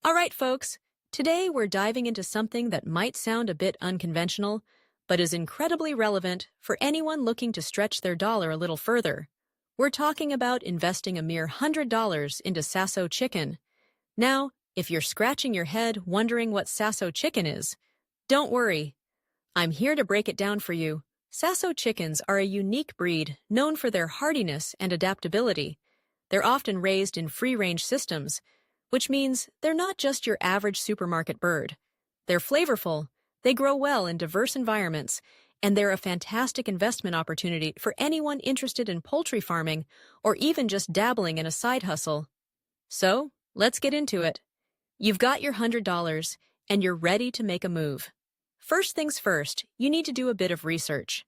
All right, folks, today we're diving into something that might sound a bit unconventional, but is incredibly relevant for anyone looking to stretch their dollar a little further. We're talking about investing a mere $100 into Sasso chicken. Now, if you're scratching your head wondering what Sasso chicken is, don't worry. I'm here to break it down for you. Sasso chickens are a unique breed known for their hardiness and adaptability. They're often raised in free-range systems, which means they're not just your average supermarket bird. They're flavorful, they grow well in diverse environments, and they're a fantastic investment opportunity for anyone interested in poultry farming or even just dabbling in a side hustle. So, let's get into it. You've got your $100, and you're ready to make a move. First things first, you need to do a bit of research.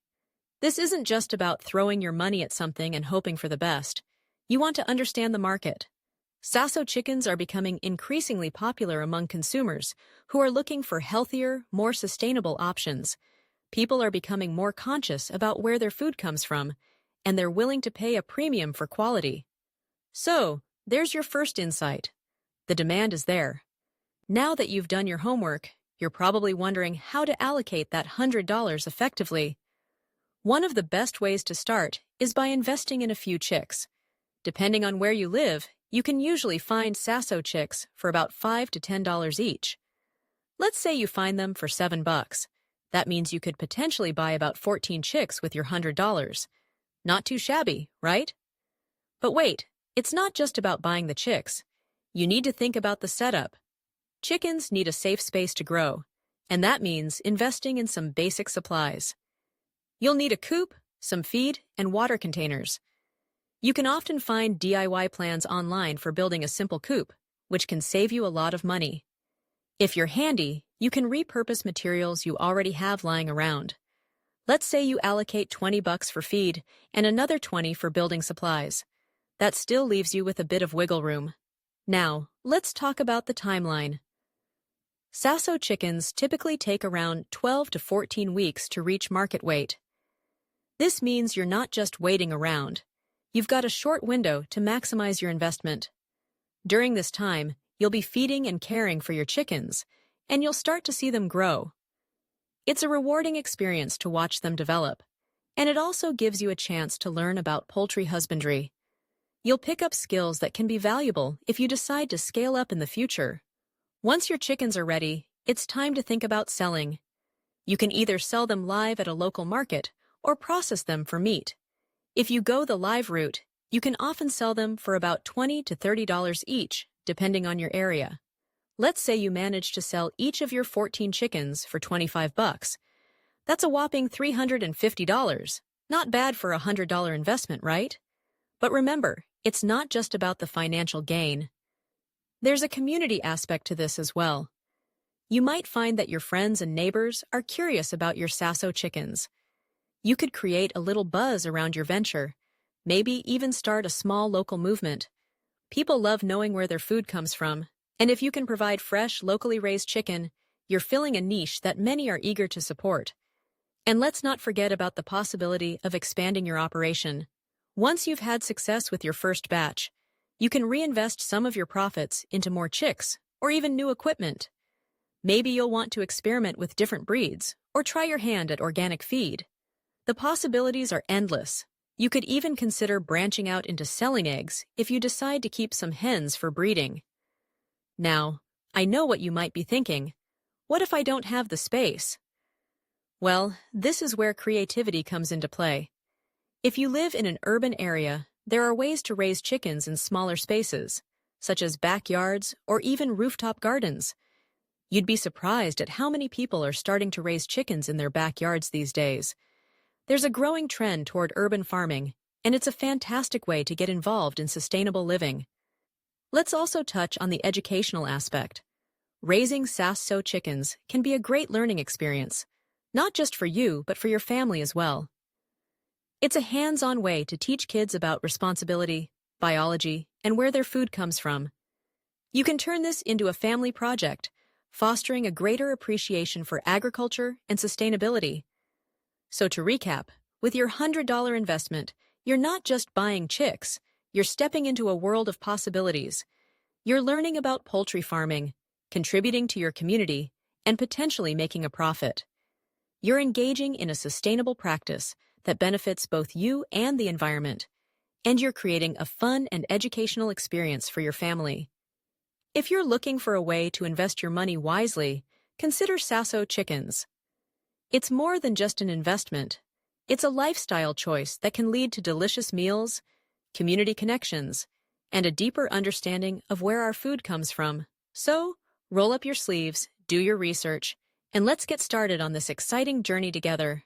This isn't just about throwing your money at something and hoping for the best. You want to understand the market. Sasso chickens are becoming increasingly popular among consumers who are looking for healthier, more sustainable options. People are becoming more conscious about where their food comes from, and they're willing to pay a premium for quality. So, there's your first insight. The demand is there. Now that you've done your homework, you're probably wondering how to allocate that $100 effectively. One of the best ways to start is by investing in a few chicks. Depending on where you live, you can usually find Sasso chicks for about $5 to $10 each. Let's say you find them for $7. That means you could potentially buy about 14 chicks with your $100. Not too shabby, right? But wait, it's not just about buying the chicks. You need to think about the setup. Chickens need a safe space to grow, and that means investing in some basic supplies. You'll need a coop, some feed, and water containers. You can often find DIY plans online for building a simple coop, which can save you a lot of money. If you're handy, you can repurpose materials you already have lying around. Let's say you allocate $20 for feed and another $20 for building supplies. That still leaves you with a bit of wiggle room. Now, let's talk about the timeline. Sasso chickens typically take around 12 to 14 weeks to reach market weight. This means you're not just waiting around. You've got a short window to maximize your investment. During this time, you'll be feeding and caring for your chickens, and you'll start to see them grow. It's a rewarding experience to watch them develop, and it also gives you a chance to learn about poultry husbandry. You'll pick up skills that can be valuable if you decide to scale up in the future. Once your chickens are ready, it's time to think about selling. You can either sell them live at a local market or process them for meat. If you go the live route, you can often sell them for about $20 to $30 each, depending on your area. Let's say you manage to sell each of your 14 chickens for $25. That's a whopping $350. Not bad for a $100 investment, right? But remember, it's not just about the financial gain. There's a community aspect to this as well. You might find that your friends and neighbors are curious about your Sasso chickens. You could create a little buzz around your venture, maybe even start a small local movement. People love knowing where their food comes from, and if you can provide fresh, locally raised chicken, you're filling a niche that many are eager to support. And let's not forget about the possibility of expanding your operation. Once you've had success with your first batch, you can reinvest some of your profits into more chicks or even new equipment. Maybe you'll want to experiment with different breeds or try your hand at organic feed. The possibilities are endless. You could even consider branching out into selling eggs if you decide to keep some hens for breeding. Now, I know what you might be thinking. What if I don't have the space? Well, this is where creativity comes into play. If you live in an urban area, there are ways to raise chickens in smaller spaces, such as backyards or even rooftop gardens. You'd be surprised at how many people are starting to raise chickens in their backyards these days. There's a growing trend toward urban farming, and it's a fantastic way to get involved in sustainable living. Let's also touch on the educational aspect. Raising Sasso chickens can be a great learning experience, not just for you, but for your family as well. It's a hands-on way to teach kids about responsibility, biology, and where their food comes from. You can turn this into a family project, fostering a greater appreciation for agriculture and sustainability. So to recap, with your $100 investment, you're not just buying chicks, you're stepping into a world of possibilities. You're learning about poultry farming, contributing to your community, and potentially making a profit. You're engaging in a sustainable practice that benefits both you and the environment, and you're creating a fun and educational experience for your family. If you're looking for a way to invest your money wisely, consider Sasso chickens. It's more than just an investment. It's a lifestyle choice that can lead to delicious meals, community connections, and a deeper understanding of where our food comes from. So, roll up your sleeves, do your research, and let's get started on this exciting journey together.